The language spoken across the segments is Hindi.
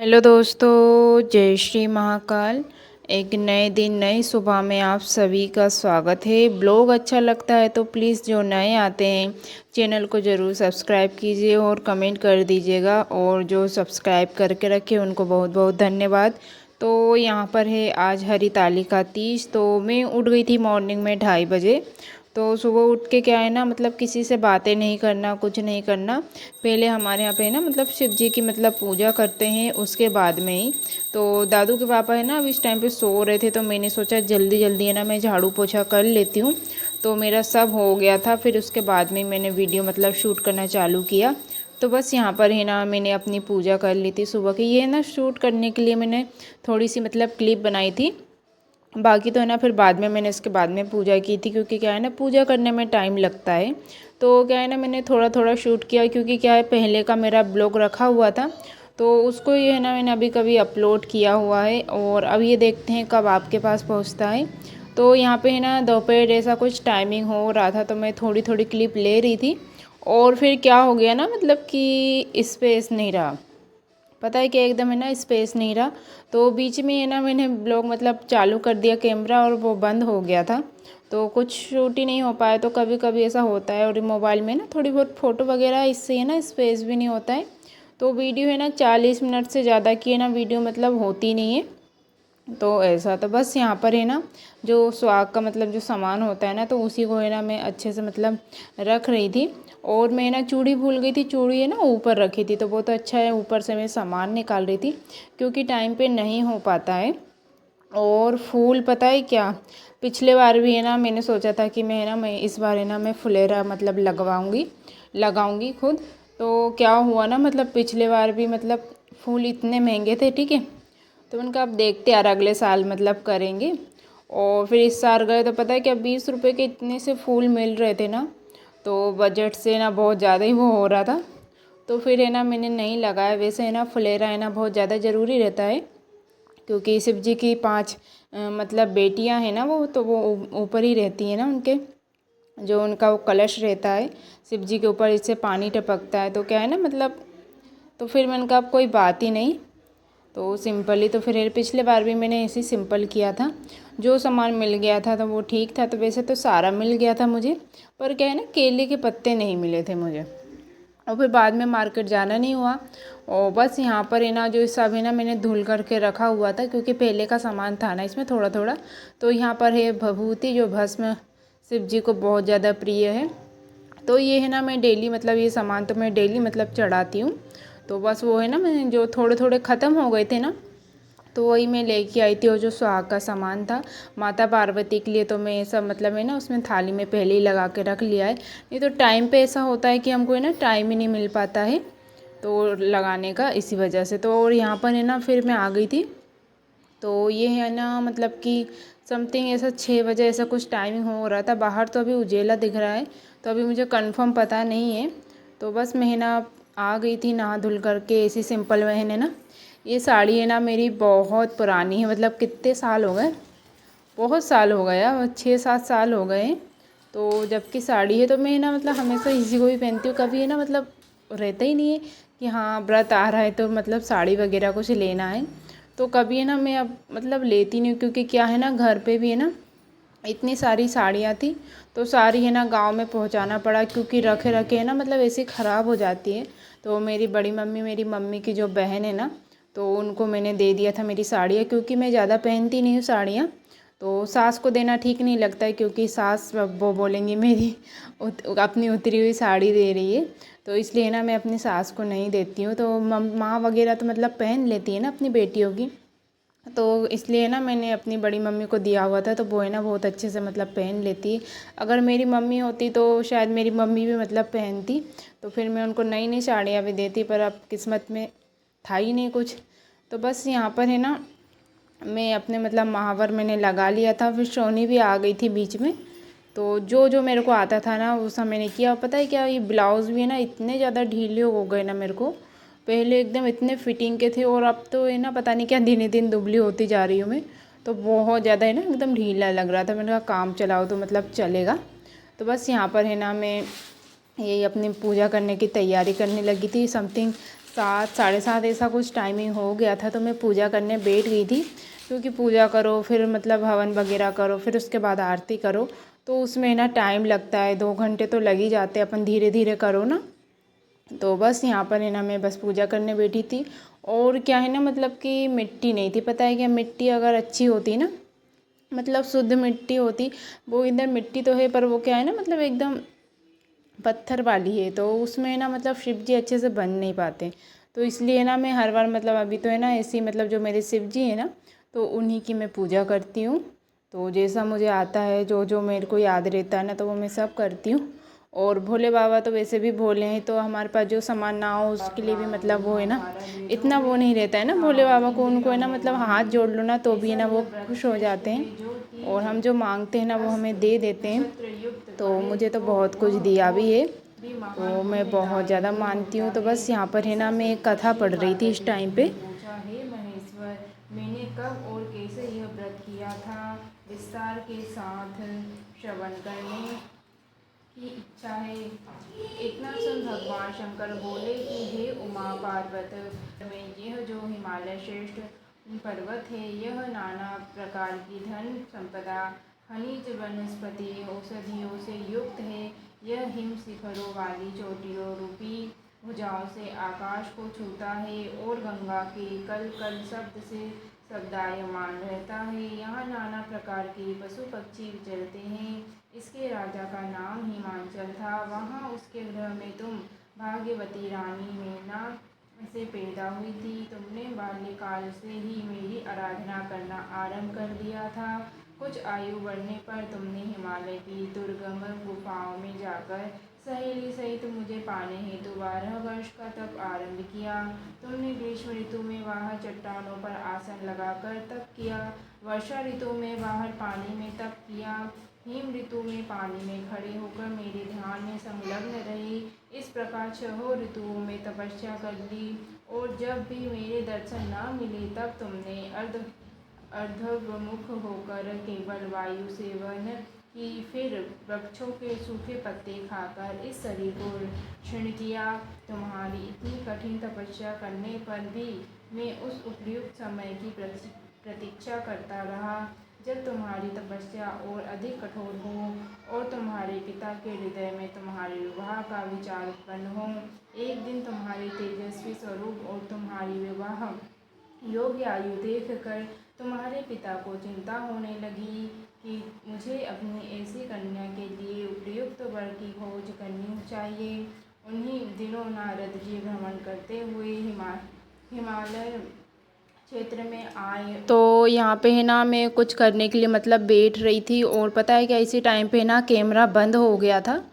हेलो दोस्तों, जय श्री महाकाल। एक नए दिन नई सुबह में आप सभी का स्वागत है। ब्लॉग अच्छा लगता है तो प्लीज़ जो नए आते हैं चैनल को ज़रूर सब्सक्राइब कीजिए और कमेंट कर दीजिएगा, और जो सब्सक्राइब करके रखे उनको बहुत बहुत धन्यवाद। तो यहाँ पर है आज हरितालिका तीज। तो मैं उठ गई थी मॉर्निंग में 2:30 बजे। तो सुबह उठ के क्या है ना, मतलब किसी से बातें नहीं करना, कुछ नहीं करना। पहले हमारे यहाँ पे ना मतलब शिव जी की मतलब पूजा करते हैं, उसके बाद में ही। तो दादू के पापा है ना अब इस टाइम पे सो रहे थे, तो मैंने सोचा जल्दी जल्दी है ना मैं झाड़ू पोछा कर लेती हूँ। तो मेरा सब हो गया था, फिर उसके बाद में मैंने वीडियो मतलब शूट करना चालू किया। तो बस यहाँ पर है ना मैंने अपनी पूजा कर ली थी सुबह की। ये ना शूट करने के लिए मैंने थोड़ी सी मतलब क्लिप बनाई थी, बाकी तो है ना फिर बाद में मैंने इसके बाद में पूजा की थी, क्योंकि क्या है ना पूजा करने में टाइम लगता है। तो क्या है ना मैंने थोड़ा थोड़ा शूट किया, क्योंकि क्या है पहले का मेरा ब्लॉग रखा हुआ था, तो उसको ये है ना मैंने अभी कभी अपलोड किया हुआ है, और अब ये देखते हैं कब आपके पास पहुंचता है। तो यहाँ पे है ना दोपहर ऐसा कुछ टाइमिंग हो रहा था, तो मैं थोड़ी थोड़ी क्लिप ले रही थी, और फिर क्या हो गया ना मतलब कि स्पेस नहीं रहा। पता है कि एकदम है ना स्पेस नहीं रहा। तो बीच में है ना मैंने ब्लॉग मतलब चालू कर दिया कैमरा, और वो बंद हो गया था, तो कुछ शूट ही नहीं हो पाया। तो कभी कभी ऐसा होता है, और मोबाइल में ना थोड़ी बहुत फ़ोटो वगैरह इससे है ना स्पेस भी नहीं होता है। तो वीडियो है ना 40 मिनट से ज़्यादा की है ना वीडियो मतलब होती नहीं है। तो ऐसा तो बस यहाँ पर है ना जो सुहाग का मतलब जो सामान होता है ना, तो उसी को है ना मैं अच्छे से मतलब रख रही थी। और मैं ना चूड़ी भूल गई थी, चूड़ी है ना ऊपर रखी थी, तो बहुत अच्छा है ऊपर से मैं सामान निकाल रही थी, क्योंकि टाइम पे नहीं हो पाता है। और फूल पता है क्या, पिछले बार भी है ना मैंने सोचा था कि मैं इस बार है ना मैं फुलेरा मतलब लगाऊंगी खुद। तो क्या हुआ ना मतलब पिछले बार भी मतलब फूल इतने महंगे थे, ठीक है। तो उनका अब देखते यार अगले साल मतलब करेंगे। और फिर इस साल गए तो पता है क्या 20 रुपए के इतने से फूल मिल रहे थे ना, तो बजट से ना बहुत ज़्यादा ही वो हो रहा था। तो फिर है ना मैंने नहीं लगाया। वैसे है ना फुलेरा है ना बहुत ज़्यादा ज़रूरी रहता है, क्योंकि शिव जी की 5 मतलब बेटियां हैं ना, वो तो वो ऊपर ही रहती हैं ना उनके, जो उनका वो कलश रहता है शिव जी के ऊपर, इससे पानी टपकता है। तो क्या है ना मतलब, तो फिर मैंने कहा अब कोई बात ही नहीं, तो सिंपल ही। तो फिर पिछले बार भी मैंने ऐसे ही सिंपल किया था। जो सामान मिल गया था तो वो ठीक था। तो वैसे तो सारा मिल गया था मुझे, पर क्या है ना केले के पत्ते नहीं मिले थे मुझे, और फिर बाद में मार्केट जाना नहीं हुआ। और बस यहाँ पर है ना जो सब है ना मैंने धुल करके रखा हुआ था, क्योंकि पहले का सामान था ना इसमें थोड़ा थोड़ा। तो यहाँ पर है भभूति, जो भस्म शिव जी को बहुत ज़्यादा प्रिय है। तो ये है ना मैं डेली मतलब ये सामान तो मैं डेली मतलब चढ़ाती हूँ। तो बस वो है ना मैंने जो थोड़े थोड़े ख़त्म हो गए थे ना, तो वही मैं लेके आई थी। और जो सुहाग का सामान था माता पार्वती के लिए, तो मैं सब मतलब है ना उसमें थाली में पहले ही लगा के रख लिया है। नहीं तो टाइम पे ऐसा होता है कि हमको है ना टाइम ही नहीं मिल पाता है तो लगाने का, इसी वजह से। तो और यहाँ पर है ना फिर मैं आ गई थी। तो ये है ना मतलब कि समथिंग ऐसा 6 बजे ऐसा कुछ टाइमिंग हो रहा था। बाहर तो अभी उजेला दिख रहा है, तो अभी मुझे कंफर्म पता नहीं है। तो बस मैं है ना आ गई थी नहा धुल करके ऐसी सिंपल में है ना। ये साड़ी है ना मेरी बहुत पुरानी है, मतलब कितने साल हो गए, बहुत साल हो गया, 6-7 साल हो गए। तो जबकि साड़ी है तो मैं ना मतलब हमेशा इसी को ही पहनती हूँ। कभी है ना मतलब रहता ही नहीं है कि हाँ व्रत आ रहा है तो मतलब साड़ी वगैरह कुछ लेना है। तो कभी है ना मैं अब मतलब लेती नहीं हूँ, क्योंकि क्या है ना घर पे भी है ना इतनी सारी साड़ियाँ थी, तो सारी है ना गांव में पहुंचाना पड़ा, क्योंकि रखे रखे है ना मतलब ऐसे ख़राब हो जाती है। तो मेरी बड़ी मम्मी, मेरी मम्मी की जो बहन है ना, तो उनको मैंने दे दिया था मेरी साड़ियाँ, क्योंकि मैं ज़्यादा पहनती नहीं हूँ साड़ियाँ। तो सास को देना ठीक नहीं लगता है, क्योंकि सास वो बोलेंगी मेरी अपनी उतरी हुई साड़ी दे रही है। तो इसलिए ना मैं अपनी सास को नहीं देती हूँ। तो माँ वगैरह तो मतलब पहन लेती है ना अपनी बेटियों की। तो इसलिए ना मैंने अपनी बड़ी मम्मी को दिया हुआ था, तो वो है ना बहुत अच्छे से मतलब पहन लेती है। अगर मेरी मम्मी होती तो शायद मेरी मम्मी भी मतलब पहनती, तो फिर मैं उनको नई नई साड़ियाँ भी देती, पर अब किस्मत में था ही नहीं कुछ। तो बस यहाँ पर है ना मैं अपने मतलब महावर मैंने लगा लिया था। फिर सोनी भी आ गई थी बीच में, तो जो जो मेरे को आता था ना वो सब मैंने किया। पता है क्या, ये ब्लाउज़ भी है ना इतने ज़्यादा ढीले हो गए ना मेरे को। पहले एकदम इतने फिटिंग के थे, और अब तो है ना पता नहीं क्या दिन दिन दुबली होती जा रही हूँ मैं। तो बहुत ज़्यादा है ना एकदम ढीला लग रहा था। मैंने कहा काम चलाओ तो मतलब चलेगा। तो बस यहाँ पर है ना मैं यही अपनी पूजा करने की तैयारी करने लगी थी। समथिंग 7 साढ़े 7 ऐसा कुछ टाइमिंग हो गया था। तो मैं पूजा करने बैठ गई थी, क्योंकि पूजा करो फिर मतलब हवन वगैरह करो फिर उसके बाद आरती करो, तो उसमें ना टाइम लगता है, 2 घंटे तो लग ही जाते हैं, अपन धीरे धीरे करो ना। तो बस यहाँ पर है ना मैं बस पूजा करने बैठी थी। और क्या है ना मतलब कि मिट्टी नहीं थी, पता है क्या, मिट्टी अगर अच्छी होती ना, मतलब शुद्ध मिट्टी होती, वो इधर मिट्टी तो है पर वो क्या है ना मतलब एकदम पत्थर वाली है, तो उसमें ना मतलब शिव जी अच्छे से बन नहीं पाते। तो इसलिए ना मैं हर बार मतलब अभी तो है ना ऐसी मतलब जो मेरे शिव जी है ना, तो उन्हीं की मैं पूजा करती हूँ। तो जैसा मुझे आता है, जो जो मेरे को याद रहता है ना, तो वो मैं सब करती हूँ। और भोले बाबा तो वैसे भी भोले हैं, तो हमारे पास जो सामान ना हो उसके लिए भी मतलब वो है ना, इतना वो नहीं रहता है ना भोले बाबा को, उनको है ना मतलब हाथ जोड़ लो ना तो भी है ना वो खुश हो जाते हैं, और हम जो मांगते हैं ना वो हमें दे देते हैं। तो मुझे तो बहुत कुछ दिया भी है, तो मैं बहुत ज़्यादा मानती हूँ। तो बस यहाँ पर है ना मैं एक कथा पढ़ रही थी इस टाइम पे। पूछा, हे महेश्वर, मैंने कब और कैसे यह व्रत किया था, विस्तार के साथ श्रवण करने की इच्छा है। इतना सुन भगवान शंकर बोले कि हे उमा पार्वत, में यह जो हिमालय श्रेष्ठ पर्वत है, यह नाना प्रकार की धन संपदा, खनिज वनस्पति औषधियों से युक्त है। यह हिम शिखरों वाली चोटियों रूपी भुजाओं से आकाश को छूता है और गंगा के कल कल शब्द से शब्दायमान रहता है। यहाँ नाना प्रकार के पशु पक्षी विचरते हैं। इसके राजा का नाम हिमांचल था। वहाँ उसके गृह में तुम भाग्यवती रानी मेना से पैदा हुई थी। तुमने बाल्यकाल से ही मेरी आराधना करना आरंभ कर दिया था। कुछ आयु बढ़ने पर तुमने हिमालय की दुर्गम गुफाओं में जाकर सहेली सहित मुझे पाने हेतु 12 वर्ष का तप आरंभ किया। तुमने ग्रीष्म ऋतु में बाहर चट्टानों पर आसन लगाकर तप किया, वर्षा ऋतु में बाहर पानी में तप किया, हिम ऋतु में पानी में खड़े होकर मेरे ध्यान में संलग्न रही। इस प्रकार 6 ऋतुओं में तपस्या कर ली, और जब भी मेरे दर्शन न मिले तब तुमने अर्धमुख होकर केवल वायु सेवन की, फिर वृक्षों के सूखे पत्ते खाकर इस शरीर को क्षीण किया। तुम्हारी इतनी कठिन तपस्या करने पर भी मैं उस उपयुक्त समय की प्रतीक्षा करता रहा, जब तुम्हारी तपस्या और अधिक कठोर हो और तुम्हारे पिता के हृदय में तुम्हारे विवाह का विचार उत्पन्न हो। एक दिन तुम्हारे तेजस्वी स्वरूप और तुम्हारी विवाह योग्य आयु देखकर तुम्हारे पिता को चिंता होने लगी कि मुझे अपनी ऐसी कन्या के लिए उपयुक्त वर की खोज करनी चाहिए। उन्हीं दिनों नारद जी भ्रमण करते हुए हिमालय क्षेत्र में आए। तो यहाँ पे है ना मैं कुछ करने के लिए मतलब बैठ रही थी, और पता है क्या, इसी टाइम पे ना कैमरा बंद हो गया था,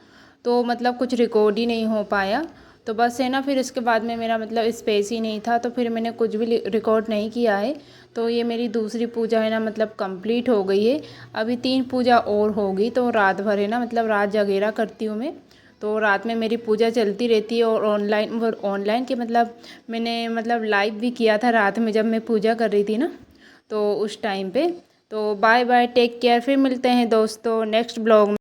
तो मतलब कुछ रिकॉर्ड ही नहीं हो पाया। तो बस है ना फिर इसके बाद में मेरा मतलब स्पेस ही नहीं था, तो फिर मैंने कुछ भी रिकॉर्ड नहीं किया है। तो ये मेरी दूसरी पूजा है ना मतलब कंप्लीट हो गई है। अभी 3 पूजा और होगी, तो रात भर है ना मतलब रात जगेरा करती हूँ मैं। तो रात में मेरी पूजा चलती रहती है, और ऑनलाइन के मतलब मैंने मतलब लाइव भी किया था रात में जब मैं पूजा कर रही थी ना, तो उस टाइम पे। तो बाय बाय, टेक केयर, फिर मिलते हैं दोस्तों नेक्स्ट ब्लॉग में।